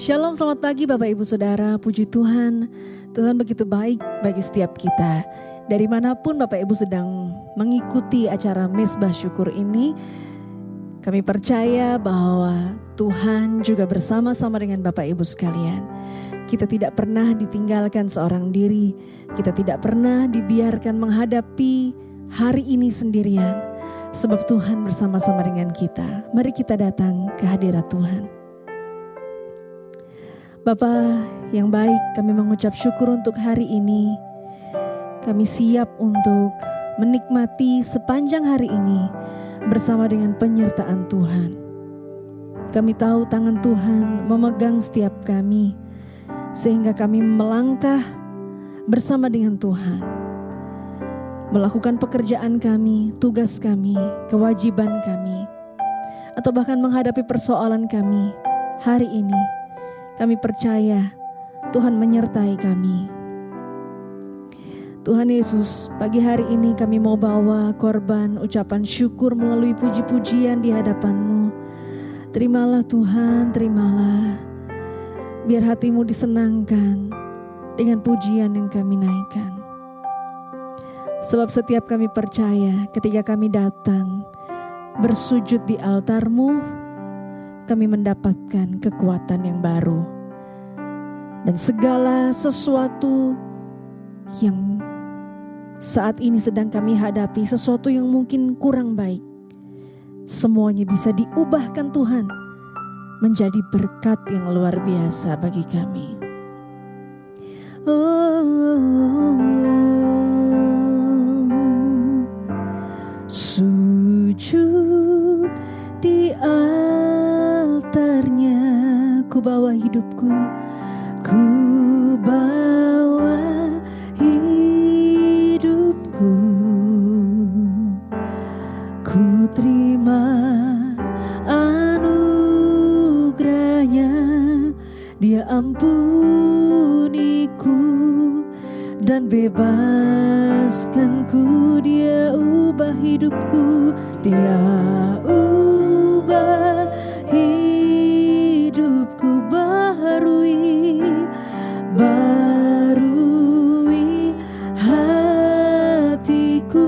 Shalom, selamat pagi Bapak Ibu Saudara. Puji Tuhan, Tuhan begitu baik bagi setiap kita. Dari manapun Bapak Ibu sedang mengikuti acara Mezbah Syukur ini, kami percaya bahwa Tuhan juga bersama-sama dengan Bapak Ibu sekalian. Kita tidak pernah ditinggalkan seorang diri, kita tidak pernah dibiarkan menghadapi hari ini sendirian. Sebab Tuhan bersama-sama dengan kita. Mari kita datang ke hadirat Tuhan. Bapa yang baik, kami mengucap syukur untuk hari ini. Kami siap untuk menikmati sepanjang hari ini bersama dengan penyertaan Tuhan. Kami tahu tangan Tuhan memegang setiap kami, sehingga kami melangkah bersama dengan Tuhan. Melakukan pekerjaan kami, tugas kami, kewajiban kami, atau bahkan menghadapi persoalan kami hari ini. Kami percaya Tuhan menyertai kami. Tuhan Yesus, pagi hari ini kami mau bawa korban ucapan syukur melalui puji-pujian di hadapan-Mu. Terimalah Tuhan, terimalah. Biar hatimu disenangkan dengan pujian yang kami naikkan. Sebab setiap kami percaya ketika kami datang bersujud di altar-Mu, kami mendapatkan kekuatan yang baru. Dan segala sesuatu yang saat ini sedang kami hadapi, sesuatu yang mungkin kurang baik, semuanya bisa diubahkan Tuhan menjadi berkat yang luar biasa bagi kami. Sujud di altarnya, ku bawa hidupku, ku bawa hidupku, ku terima anugerahnya. Dia ampuniku dan bebaskanku, dia ubah hidupku, dia ubah hidupku, barui hatiku.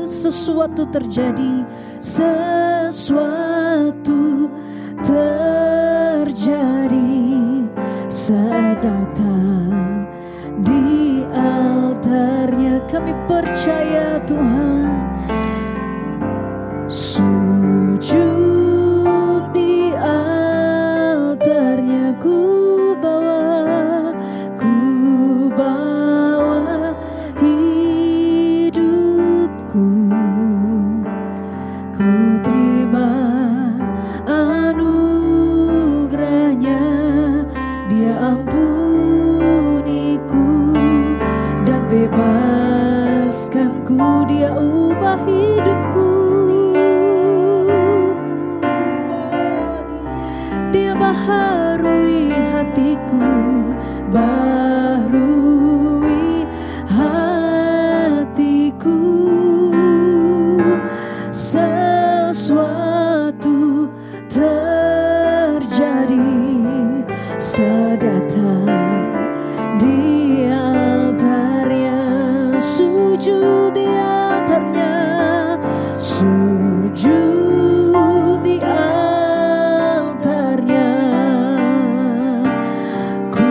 Sesuatu terjadi, sesuatu terjadi saat datang di altarnya. Kami percaya Tuhan. Sujud di altarnya, ku bawa hidupku, ku terima anugerahnya. Dia ampuniku dan bebaskanku, dia ubah hidupku, dia baharui hatiku, baharui hatiku. Sesuatu terjadi saat datang di altarnya. Sujud di altarnya, sujud di altarnya, ku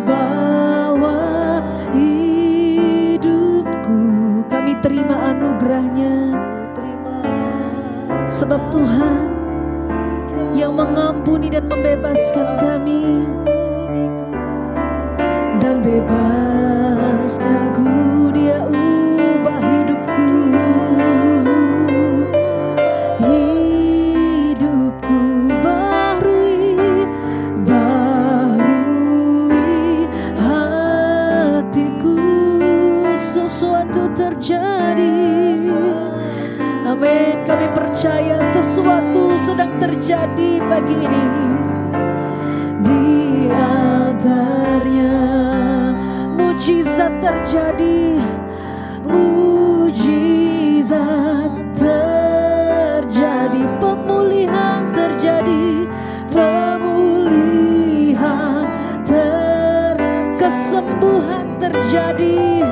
bawa hidupku. Kami terima anugerahnya, sebab Tuhan yang mengampuni dan membebaskan kami, dan bebaskanku, dia ubah hidupku, hidupku barui hatiku. Sesuatu terjadi, amin. Kami percaya sesuatu sedang terjadi pagi ini di altarnya. Mujizat terjadi, mujizat terjadi, pemulihan terjadi, pemulihan terjadi,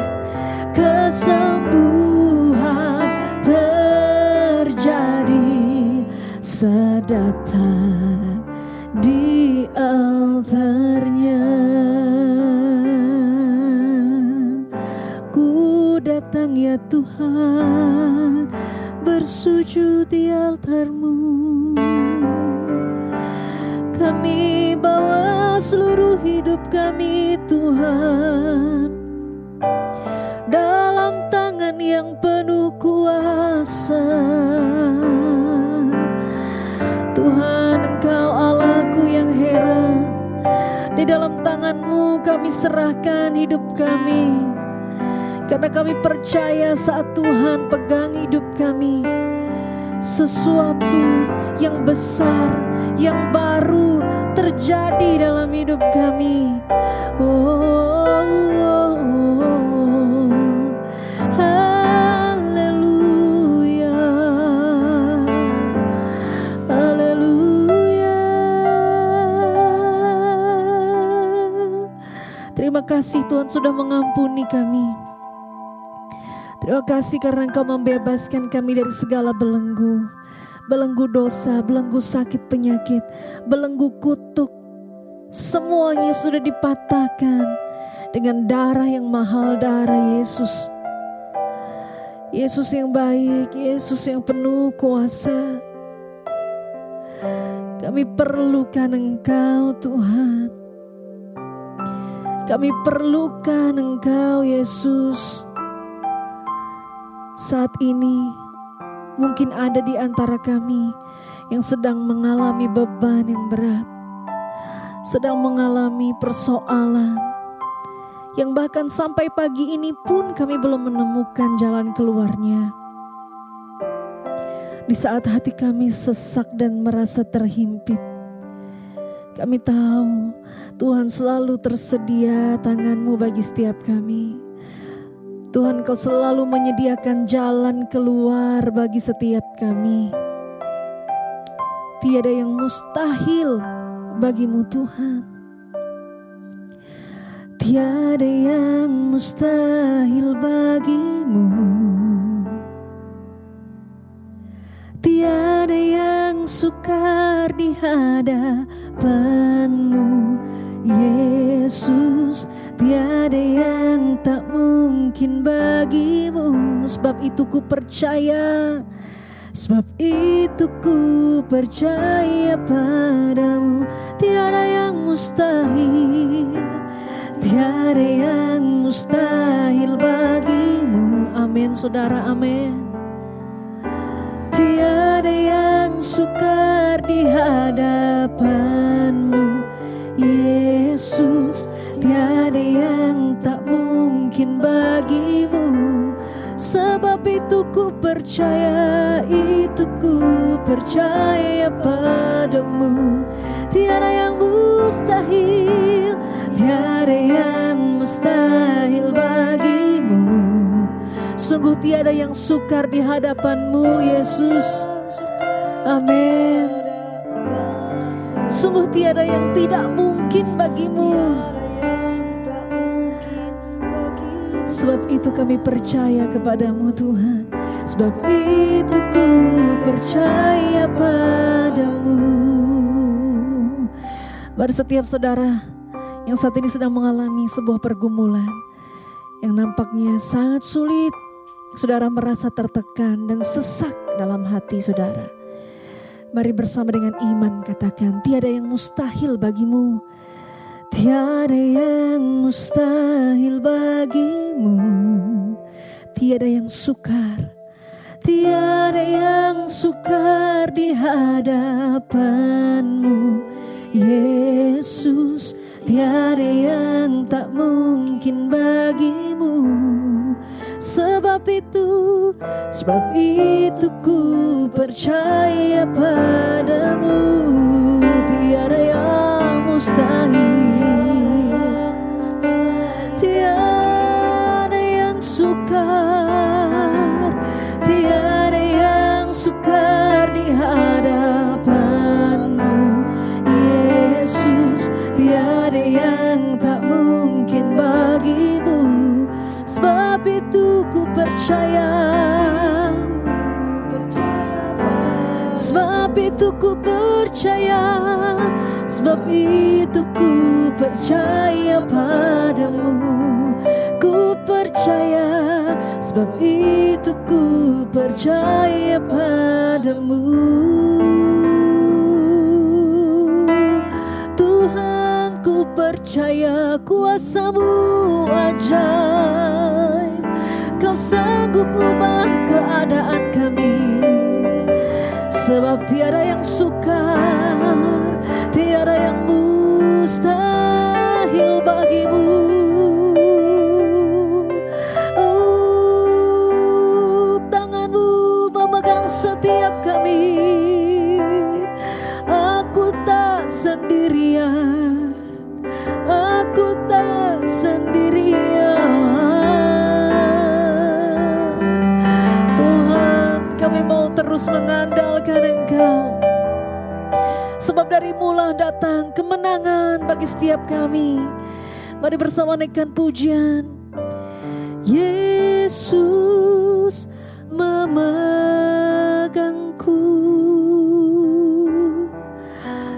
kesembuhan terjadi saat datang di altarnya. Ku datang ya Tuhan, bersujud di altar-Mu. Kami bawa seluruh hidup kami Tuhan, dalam tangan yang penuh kuasa. Tuhan, Engkau Allahku yang heran. Di dalam tangan-Mu kami serahkan hidup kami, karena kami percaya saat Tuhan pegang hidup kami, sesuatu yang besar, yang baru terjadi dalam hidup kami. Haleluya, haleluya. Terima kasih Tuhan sudah mengampuni kami. Terima kasih karena Engkau membebaskan kami dari segala belenggu. Belenggu dosa, belenggu sakit penyakit, belenggu kutuk. Semuanya sudah dipatahkan dengan darah yang mahal, darah Yesus. Yesus yang baik, Yesus yang penuh kuasa. Kami perlukan Engkau Tuhan. Kami perlukan Engkau Yesus. Saat ini mungkin ada di antara kami yang sedang mengalami beban yang berat, sedang mengalami persoalan, yang bahkan sampai pagi ini pun kami belum menemukan jalan keluarnya. Di saat hati kami sesak dan merasa terhimpit, kami tahu Tuhan selalu tersedia tangan-Mu bagi setiap kami. Tuhan, Kau selalu menyediakan jalan keluar bagi setiap kami. Tiada yang mustahil bagi-Mu Tuhan. Tiada yang mustahil bagi-Mu. Tiada yang sukar di hadapan-Mu Yesus. Tiada yang tak mungkin bagi-Mu. Sebab itu ku percaya, sebab itu ku percaya padamu. Tiada yang mustahil, tiada yang mustahil bagi-Mu. Amin saudara, amin. Tiada yang sukar di hadapan-Mu Yesus. Tiada yang tak mungkin bagi-Mu. Sebab itu ku percaya, itu ku percaya padamu. Tiada yang mustahil, tiada yang mustahil bagi-Mu. Sungguh tiada yang sukar di hadapan-Mu Yesus. Amin. Sungguh tiada yang tidak mungkin bagi-Mu. Sebab itu kami percaya kepada-Mu Tuhan. Sebab itu ku percaya padamu. Bagi setiap saudara yang saat ini sedang mengalami sebuah pergumulan yang nampaknya sangat sulit, saudara merasa tertekan dan sesak dalam hati saudara. Mari bersama dengan iman katakan, tiada yang mustahil bagi-Mu. Tiada yang mustahil bagi-Mu. Tiada yang sukar, tiada yang sukar di hadapan-Mu Yesus. Tiada yang tak mungkin bagi-Mu. Sebab itu ku percaya padamu. Tiada yang mustahil, tiada yang sukar, tiada yang sukar di hadapan-Mu Yesus. Tiada yang tak mungkin bagi-Mu. percaya. Sebab itu ku percaya, sebab itu ku percaya padamu. Ku percaya, sebab itu ku percaya padamu. Tuhan, ku percaya kuasa-Mu ajaib. Kau sanggup ubah keadaan kami. Sebab tiada yang sukar, tiada yang mustahil bagimu. Oh, tangan-Mu memegang setiap kami. Aku tak sendirian, aku tak sendirian. Tuhan, kami mau terus mengandalkan Engkau. Sebab dari mula datang kemenangan bagi setiap kami. Mari bersama naikkan pujian. Yesus memegangku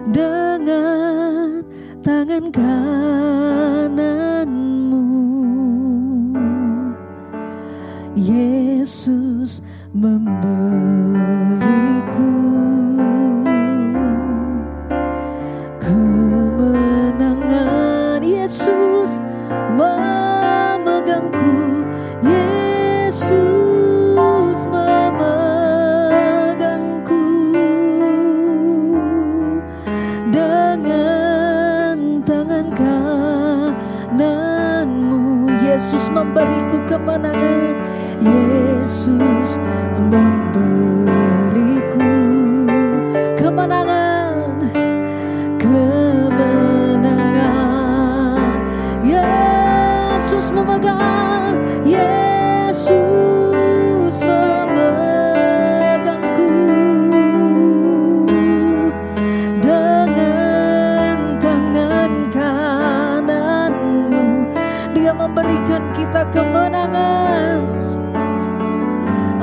dengan tangan kanan-Mu. Yesus memberiku kemenangan. Yesus memegangku. Yesus memegangku dengan tangan kanan-Mu. Yesus memberiku kemenangan. Yesus memberiku kemenangan, kemenangan. Yesus memegang, Yesus memegangku dengan tangan kanan-Mu. Dia memberikan kita kemenangan.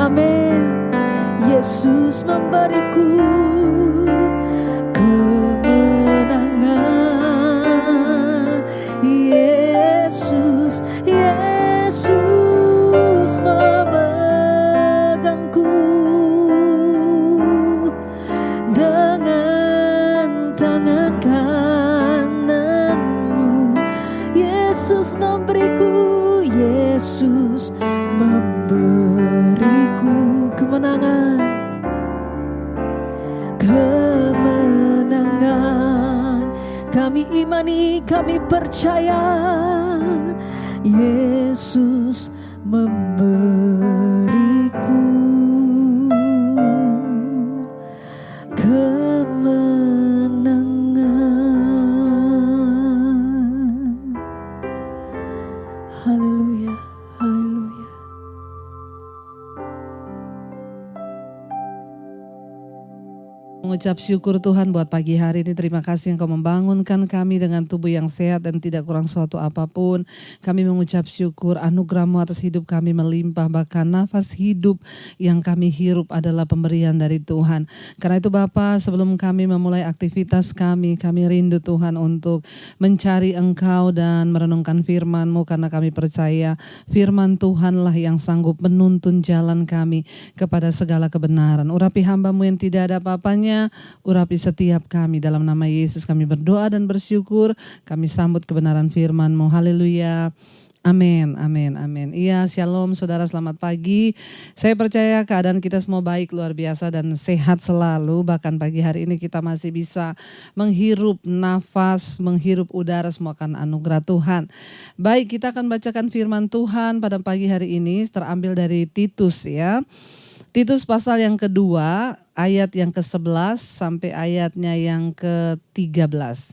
Amin. Yesus memberiku kemenangan. Yesus, Yesus memegangku dengan tangan kanan-Mu. Yesus memberiku, Yesus memberiku kemenangan, kemenangan. Kami imani, kami percaya, Yesus memberiku kemenangan. Haleluya, haleluya. Mengucap syukur Tuhan buat pagi hari ini. Terima kasih Engkau membangunkan kami dengan tubuh yang sehat dan tidak kurang suatu apapun. Kami mengucap syukur anugerah-Mu atas hidup kami melimpah. Bahkan nafas hidup yang kami hirup adalah pemberian dari Tuhan. Karena itu Bapa, sebelum kami memulai aktivitas kami rindu Tuhan untuk mencari Engkau dan merenungkan firman-Mu. Karena kami percaya firman Tuhanlah yang sanggup menuntun jalan kami kepada segala kebenaran. Urapi hamba-Mu yang tidak ada apa-apanya, urapi setiap kami. Dalam nama Yesus kami berdoa dan bersyukur. Kami sambut kebenaran firman-Mu. Haleluya. Amin, amin, amin. Iya, shalom saudara, selamat pagi. Saya percaya keadaan kita semua baik, luar biasa dan sehat selalu. Bahkan pagi hari ini kita masih bisa menghirup nafas, menghirup udara, semua kan anugerah Tuhan. Baik, kita akan bacakan firman Tuhan pada pagi hari ini, terambil dari Titus ya. Titus pasal yang kedua, ayat yang ke-11 sampai ayatnya yang ke-13.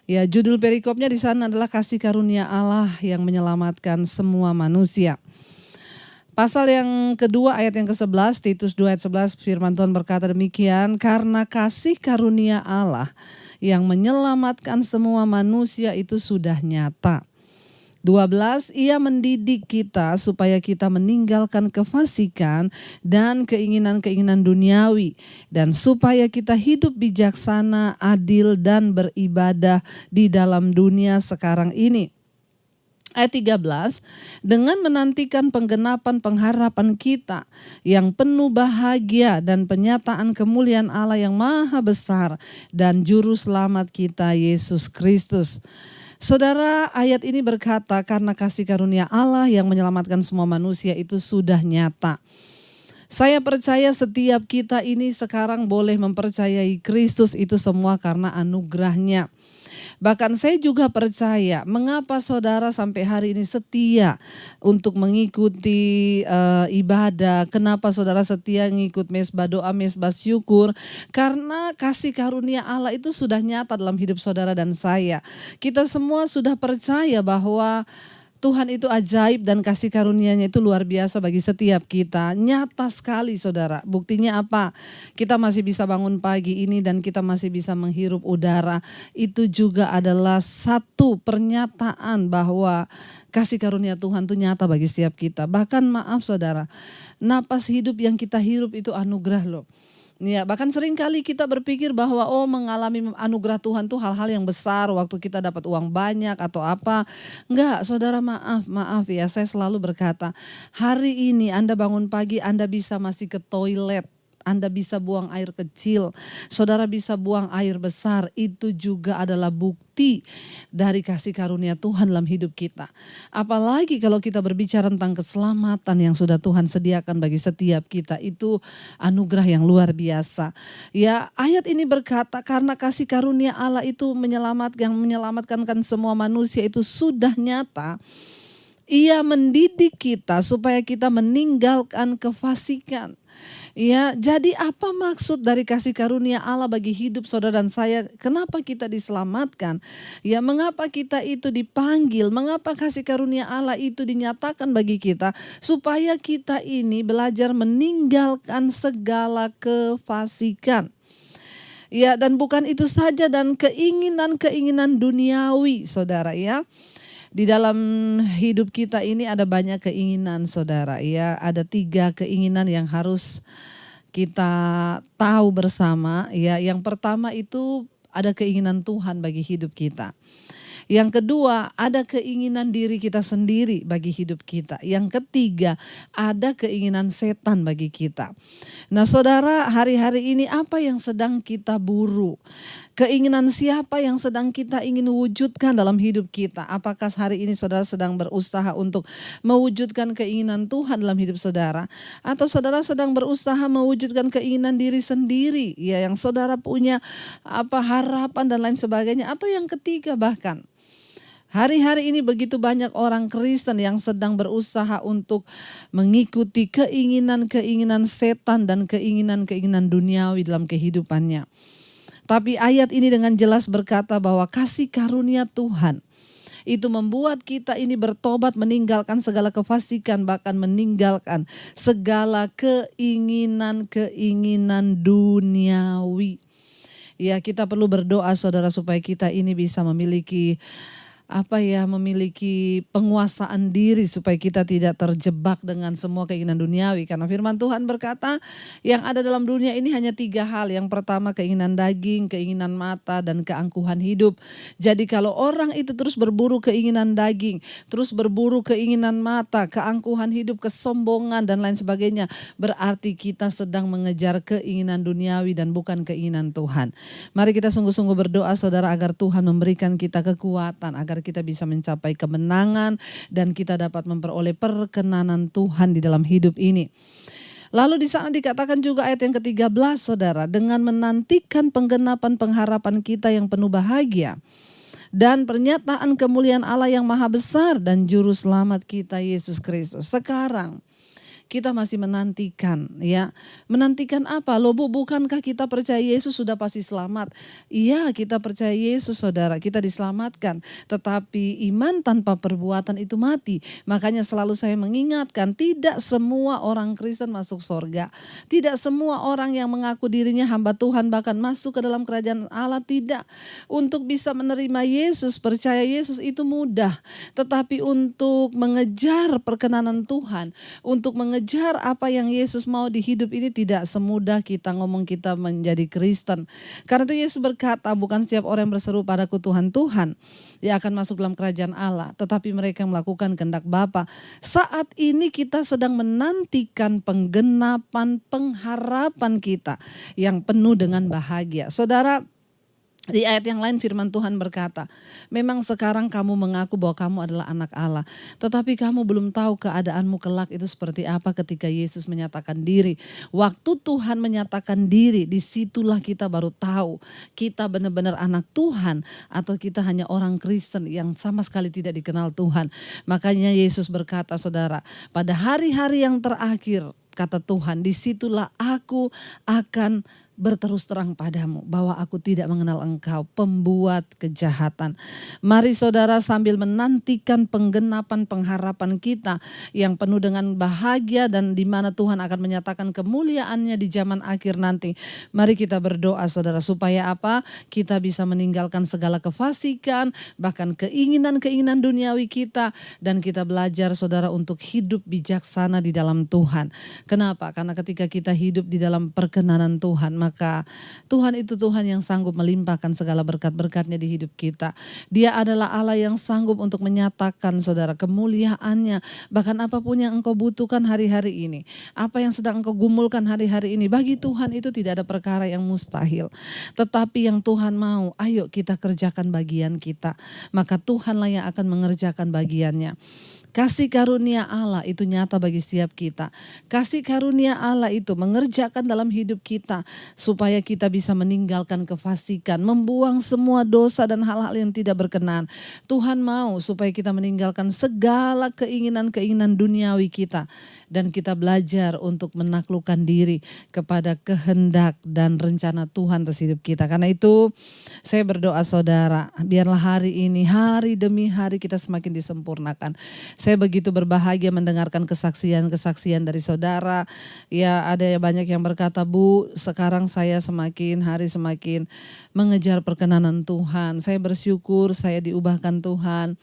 Ya, judul perikopnya di sana adalah kasih karunia Allah yang menyelamatkan semua manusia. Pasal yang kedua ayat yang ke-11, Titus 2 ayat 11, firman Tuhan berkata demikian, karena kasih karunia Allah yang menyelamatkan semua manusia itu sudah nyata. 12, ia mendidik kita supaya kita meninggalkan kefasikan dan keinginan-keinginan duniawi, dan supaya kita hidup bijaksana, adil, dan beribadah di dalam dunia sekarang ini. Ayat 13, dengan menantikan penggenapan pengharapan kita yang penuh bahagia dan penyataan kemuliaan Allah yang maha besar dan juru selamat kita Yesus Kristus. Saudara, ayat ini berkata karena kasih karunia Allah yang menyelamatkan semua manusia itu sudah nyata. Saya percaya setiap kita ini sekarang boleh mempercayai Kristus itu semua karena anugerahnya. Bahkan saya juga percaya mengapa saudara sampai hari ini setia untuk mengikuti ibadah. Kenapa saudara setia ngikut mesbah doa, mesbah syukur. Karena kasih karunia Allah itu sudah nyata dalam hidup saudara dan saya. Kita semua sudah percaya bahwa Tuhan itu ajaib dan kasih karunia-Nya itu luar biasa bagi setiap kita. Nyata sekali saudara. Buktinya apa? Kita masih bisa bangun pagi ini dan kita masih bisa menghirup udara. Itu juga adalah satu pernyataan bahwa kasih karunia Tuhan itu nyata bagi setiap kita. Bahkan maaf saudara, napas hidup yang kita hirup itu anugerah loh. Ya, bahkan sering kali kita berpikir bahwa mengalami anugerah Tuhan tuh hal-hal yang besar waktu kita dapat uang banyak atau apa. Enggak, saudara, maaf ya, saya selalu berkata, hari ini Anda bangun pagi, Anda bisa masih ke toilet. Anda bisa buang air kecil, saudara bisa buang air besar, itu juga adalah bukti dari kasih karunia Tuhan dalam hidup kita. Apalagi kalau kita berbicara tentang keselamatan yang sudah Tuhan sediakan bagi setiap kita, itu anugerah yang luar biasa. Ya, ayat ini berkata karena kasih karunia Allah itu menyelamatkan semua manusia itu sudah nyata. Ia mendidik kita supaya kita meninggalkan kefasikan. Ya, jadi apa maksud dari kasih karunia Allah bagi hidup saudara dan saya? Kenapa kita diselamatkan? Ya, mengapa kita itu dipanggil? Mengapa kasih karunia Allah itu dinyatakan bagi kita? Supaya kita ini belajar meninggalkan segala kefasikan. Ya, dan bukan itu saja, dan keinginan-keinginan duniawi, saudara ya. Di dalam hidup kita ini ada banyak keinginan saudara ya. Ada 3 keinginan yang harus kita tahu bersama ya. Yang pertama itu ada keinginan Tuhan bagi hidup kita. Yang kedua, ada keinginan diri kita sendiri bagi hidup kita. Yang ketiga, ada keinginan setan bagi kita. Nah saudara, hari-hari ini apa yang sedang kita buru? Keinginan siapa yang sedang kita ingin wujudkan dalam hidup kita? Apakah hari ini saudara sedang berusaha untuk mewujudkan keinginan Tuhan dalam hidup saudara? Atau saudara sedang berusaha mewujudkan keinginan diri sendiri? Ya, yang saudara punya harapan dan lain sebagainya. Atau yang ketiga bahkan, hari-hari ini begitu banyak orang Kristen yang sedang berusaha untuk mengikuti keinginan-keinginan setan dan keinginan-keinginan duniawi dalam kehidupannya. Tapi ayat ini dengan jelas berkata bahwa kasih karunia Tuhan itu membuat kita ini bertobat, meninggalkan segala kefasikan, bahkan meninggalkan segala keinginan-keinginan duniawi. Ya, kita perlu berdoa saudara supaya kita ini bisa memiliki memiliki penguasaan diri supaya kita tidak terjebak dengan semua keinginan duniawi. Karena firman Tuhan berkata yang ada dalam dunia ini hanya 3 hal. Yang pertama keinginan daging, keinginan mata, dan keangkuhan hidup. Jadi kalau orang itu terus berburu keinginan daging, terus berburu keinginan mata, keangkuhan hidup, kesombongan dan lain sebagainya, berarti kita sedang mengejar keinginan duniawi dan bukan keinginan Tuhan. Mari kita sungguh-sungguh berdoa saudara agar Tuhan memberikan kita kekuatan, agar kita bisa mencapai kemenangan dan kita dapat memperoleh perkenanan Tuhan di dalam hidup ini. Lalu di sana dikatakan juga ayat yang ke-13 saudara, dengan menantikan penggenapan pengharapan kita yang penuh bahagia dan pernyataan kemuliaan Allah yang maha besar dan juru selamat kita Yesus Kristus. Sekarang kita masih menantikan ya. Menantikan apa? Loh Bu, bukankah kita percaya Yesus sudah pasti selamat? Iya, kita percaya Yesus saudara, kita diselamatkan. Tetapi iman tanpa perbuatan itu mati. Makanya selalu saya mengingatkan, tidak semua orang Kristen masuk surga. Tidak semua orang yang mengaku dirinya hamba Tuhan bahkan masuk ke dalam kerajaan Allah, tidak. Untuk bisa menerima Yesus, percaya Yesus itu mudah. Tetapi untuk mengejar perkenanan Tuhan, untuk mengejar apa yang Yesus mau di hidup ini tidak semudah kita ngomong kita menjadi Kristen. Karena itu Yesus berkata, bukan setiap orang yang berseru padaku Tuhan, Tuhan, dia akan masuk dalam kerajaan Allah, tetapi mereka yang melakukan kehendak Bapa. Saat ini kita sedang menantikan penggenapan pengharapan kita yang penuh dengan bahagia. Saudara, di ayat yang lain firman Tuhan berkata, memang sekarang kamu mengaku bahwa kamu adalah anak Allah, tetapi kamu belum tahu keadaanmu kelak itu seperti apa ketika Yesus menyatakan diri. Waktu Tuhan menyatakan diri, disitulah kita baru tahu kita benar-benar anak Tuhan atau kita hanya orang Kristen yang sama sekali tidak dikenal Tuhan. Makanya Yesus berkata, saudara, pada hari-hari yang terakhir, kata Tuhan, disitulah aku akan berterus terang padamu bahwa aku tidak mengenal engkau, pembuat kejahatan. Mari saudara, sambil menantikan penggenapan pengharapan kita yang penuh dengan bahagia dan di mana Tuhan akan menyatakan kemuliaannya di zaman akhir nanti. Mari kita berdoa saudara, supaya apa? Kita bisa meninggalkan segala kefasikan, bahkan keinginan-keinginan duniawi kita, dan kita belajar saudara untuk hidup bijaksana di dalam Tuhan. Kenapa? Karena ketika kita hidup di dalam perkenanan Tuhan, maka Tuhan itu Tuhan yang sanggup melimpahkan segala berkat-berkatnya di hidup kita. Dia adalah Allah yang sanggup untuk menyatakan saudara kemuliaannya. Bahkan apapun yang engkau butuhkan hari-hari ini, apa yang sedang engkau gumulkan hari-hari ini, bagi Tuhan itu tidak ada perkara yang mustahil. Tetapi yang Tuhan mau, ayo kita kerjakan bagian kita. Maka Tuhanlah yang akan mengerjakan bagiannya. Kasih karunia Allah itu nyata bagi setiap kita. Kasih karunia Allah itu mengerjakan dalam hidup kita supaya kita bisa meninggalkan kefasikan, membuang semua dosa dan hal-hal yang tidak berkenan. Tuhan mau supaya kita meninggalkan segala keinginan-keinginan duniawi kita dan kita belajar untuk menaklukkan diri kepada kehendak dan rencana Tuhan atas hidup kita. Karena itu saya berdoa saudara, biarlah hari ini, hari demi hari kita semakin disempurnakan. Saya begitu berbahagia mendengarkan kesaksian-kesaksian dari saudara. Ya, ada banyak yang berkata, Bu, sekarang saya semakin hari semakin mengejar perkenanan Tuhan. Saya bersyukur saya diubahkan Tuhan.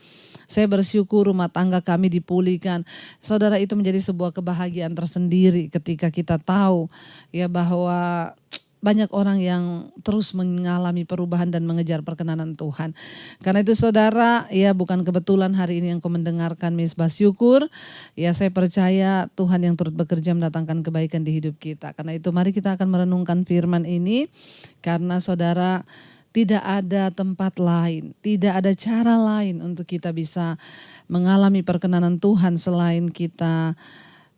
Saya bersyukur rumah tangga kami dipulihkan. Saudara, itu menjadi sebuah kebahagiaan tersendiri ketika kita tahu ya bahwa banyak orang yang terus mengalami perubahan dan mengejar perkenanan Tuhan. Karena itu saudara, ya bukan kebetulan hari ini yang kau mendengarkan Misbah Syukur. Ya saya percaya Tuhan yang turut bekerja mendatangkan kebaikan di hidup kita. Karena itu mari kita akan merenungkan firman ini. Karena saudara, tidak ada tempat lain, tidak ada cara lain untuk kita bisa mengalami perkenanan Tuhan selain kita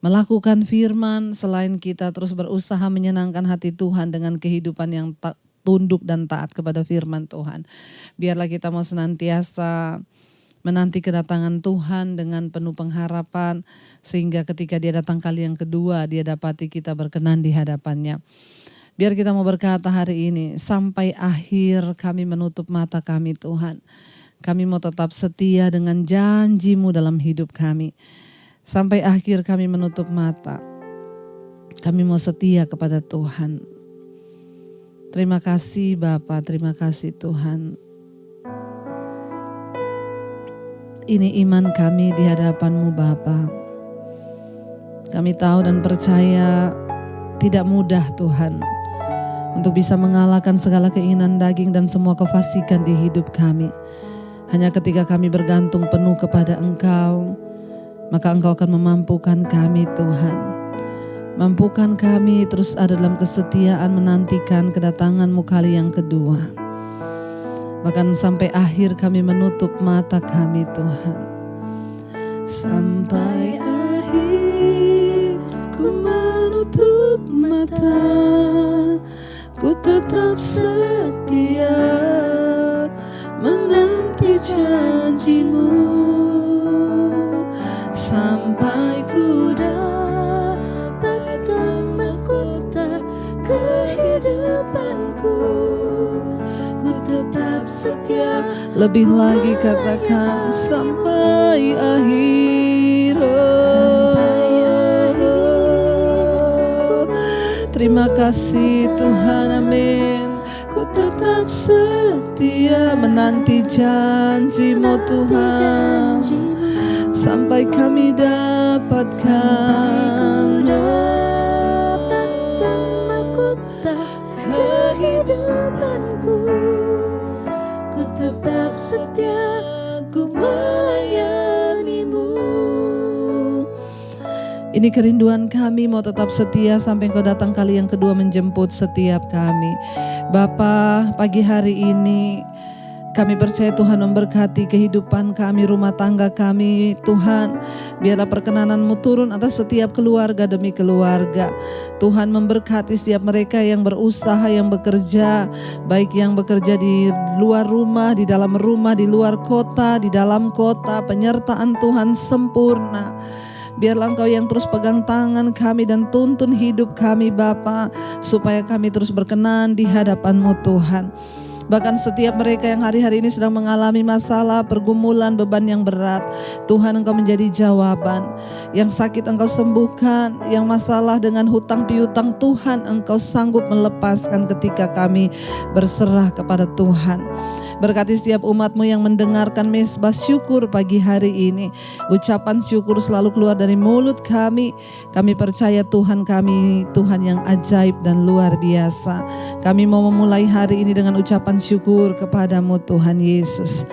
melakukan firman, selain kita terus berusaha menyenangkan hati Tuhan dengan kehidupan yang tunduk dan taat kepada firman Tuhan. Biarlah kita mau senantiasa menanti kedatangan Tuhan dengan penuh pengharapan, sehingga ketika dia datang kali yang kedua, dia dapati kita berkenan di hadapannya. Biar kita mau berkata hari ini, sampai akhir kami menutup mata kami Tuhan. Kami mau tetap setia dengan janji-Mu dalam hidup kami. Sampai akhir kami menutup mata. Kami mau setia kepada Tuhan. Terima kasih Bapa, terima kasih Tuhan. Ini iman kami di hadapan-Mu Bapa. Kami tahu dan percaya tidak mudah Tuhan untuk bisa mengalahkan segala keinginan daging dan semua kefasikan di hidup kami. Hanya ketika kami bergantung penuh kepada Engkau, maka Engkau akan memampukan kami Tuhan. Mampukan kami terus ada dalam kesetiaan menantikan kedatangan-Mu kali yang kedua. Bahkan sampai akhir kami menutup mata kami Tuhan. Sampai akhir ku menutup mata, ku tetap setia menanti janji-Mu. Sampai ku setia. Lebih lagi katakan sampai akhir. Terima kasih Tuhan, amin. Ku tetap setia menanti janji-Mu Tuhan, sampai kami dapatkan mahkota kehidupanku. Ku tetap setia, ku melayani-Mu. Ini kerinduan kami, mau tetap setia sampai Engkau datang kali yang kedua menjemput setiap kami. Bapa, pagi hari ini kami percaya Tuhan memberkati kehidupan kami, rumah tangga kami. Tuhan, biarlah perkenanan-Mu turun atas setiap keluarga demi keluarga. Tuhan memberkati setiap mereka yang berusaha, yang bekerja, baik yang bekerja di luar rumah, di dalam rumah, di luar kota, di dalam kota. Penyertaan Tuhan sempurna. Biarlah Engkau yang terus pegang tangan kami dan tuntun hidup kami Bapa, supaya kami terus berkenan di hadapan-Mu Tuhan. Bahkan setiap mereka yang hari-hari ini sedang mengalami masalah, pergumulan, beban yang berat, Tuhan Engkau menjadi jawaban. Yang sakit Engkau sembuhkan, yang masalah dengan hutang piutang, Tuhan Engkau sanggup melepaskan ketika kami berserah kepada Tuhan. Berkati setiap umat-Mu yang mendengarkan mesbah syukur pagi hari ini. Ucapan syukur selalu keluar dari mulut kami. Kami percaya Tuhan kami, Tuhan yang ajaib dan luar biasa. Kami mau memulai hari ini dengan ucapan syukur kepada-Mu Tuhan Yesus.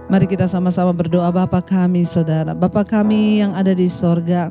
Mari kita sama-sama berdoa. Bapa kami saudara, Bapa kami yang ada di sorga,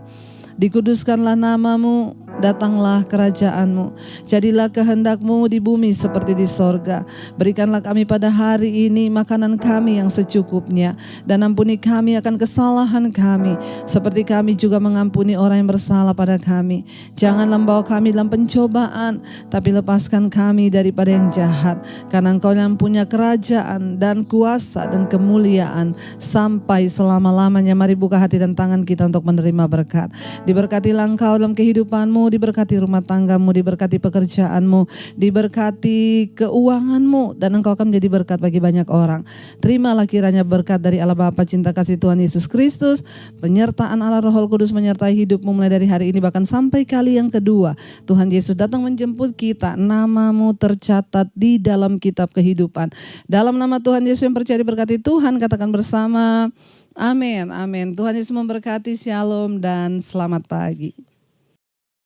dikuduskanlah nama-Mu, datanglah kerajaan-Mu, jadilah kehendak-Mu di bumi seperti di sorga. Berikanlah kami pada hari ini makanan kami yang secukupnya, dan ampuni kami akan kesalahan kami, seperti kami juga mengampuni orang yang bersalah pada kami. Janganlah membawa kami dalam pencobaan, tapi lepaskan kami daripada yang jahat, karena Engkau yang punya kerajaan dan kuasa dan kemuliaan sampai selama-lamanya. Mari buka hati dan tangan kita untuk menerima berkat. Diberkatilah Engkau dalam kehidupan-Mu, diberkati rumah tangga-Mu, diberkati pekerjaan-Mu, diberkati keuangan-Mu, dan Engkau akan menjadi berkat bagi banyak orang. Terimalah kiranya berkat dari Allah Bapa, cinta kasih Tuhan Yesus Kristus, penyertaan Allah Roh Kudus menyertai hidupmu mulai dari hari ini bahkan sampai kali yang kedua Tuhan Yesus datang menjemput kita. Nama-Mu tercatat di dalam kitab kehidupan. Dalam nama Tuhan Yesus yang percaya diberkati Tuhan, katakan bersama, amin, amin. Tuhan Yesus memberkati, shalom dan selamat pagi.